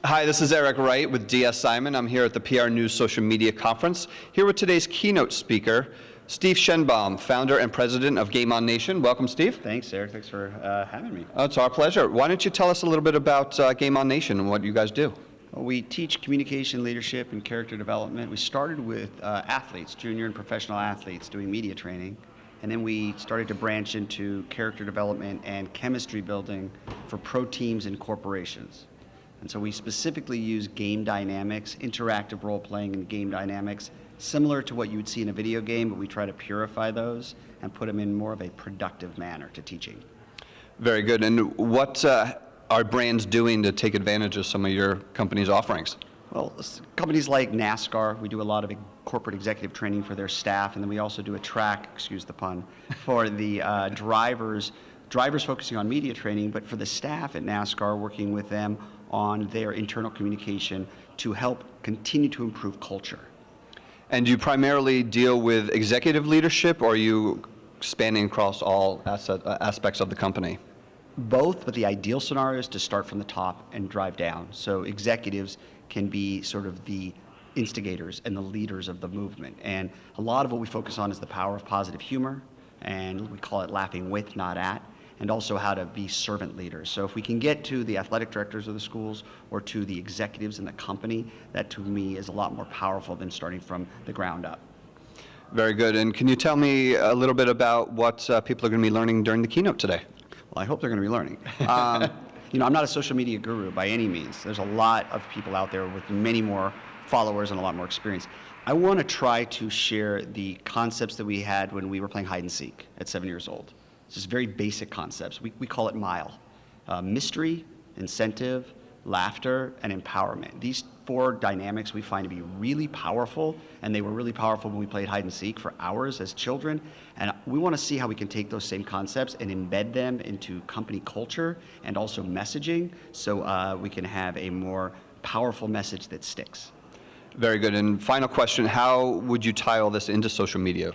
Hi, this is Eric Wright with DS Simon. I'm here at the PR News Social Media Conference, here with today's keynote speaker, Steve Shenbaum, founder and president of Game On Nation. Welcome, Steve. Thanks, Eric. Thanks for having me. Oh, it's our pleasure. Why don't you tell us a little bit about Game On Nation and what you guys do? Well, we teach communication, leadership, and character development. We started with athletes, junior and professional athletes, doing media training. And then we started to branch into character development and chemistry building for pro teams and corporations. And so we specifically use game dynamics, interactive role-playing and game dynamics, similar to what you would see in a video game, but we try to purify those and put them in more of a productive manner to teaching. Very good. And what are brands doing to take advantage of some of your company's offerings? Well, companies like NASCAR, we do a lot of corporate executive training for their staff, and then we also do a track, excuse the pun, for the drivers focusing on media training, but for the staff at NASCAR, working with them on their internal communication to help continue to improve culture. And do you primarily deal with executive leadership, or are you spanning across all aspects of the company? Both, but the ideal scenario is to start from the top and drive down. So executives can be sort of the instigators and the leaders of the movement. And a lot of what we focus on is the power of positive humor, and we call it laughing with, not at, and also how to be servant leaders. So if we can get to the athletic directors of the schools or to the executives in the company, that to me is a lot more powerful than starting from the ground up. Very good. And can you tell me a little bit about what people are going to be learning during the keynote today? Well, I hope they're going to be learning. You know, I'm not a social media guru by any means. There's a lot of people out there with many more followers and a lot more experience. I want to try to share the concepts that we had when we were playing hide and seek at 7 years old. It's just very basic concepts. We call it MILE. Mystery, incentive, laughter, and empowerment. These four dynamics we find to be really powerful, and they were really powerful when we played hide and seek for hours as children. And we want to see how we can take those same concepts and embed them into company culture and also messaging, so we can have a more powerful message that sticks. Very good. And final question, how would you tie all this into social media?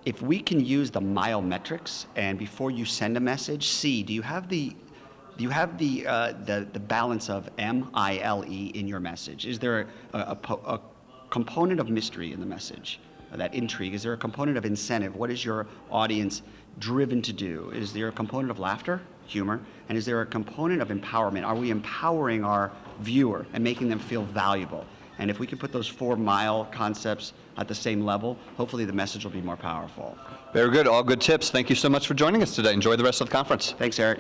If we can use the MILE metrics, and before you send a message, see, do you have the balance of M-I-L-E in your message? Is there a component of mystery in the message, that intrigue? Is there a component of incentive? What is your audience driven to do? Is there a component of laughter, humor? And is there a component of empowerment? Are we empowering our viewer and making them feel valuable? And if we can put those four MILE concepts at the same level, hopefully the message will be more powerful. Very good. All good tips. Thank you so much for joining us today. Enjoy the rest of the conference. Thanks, Eric.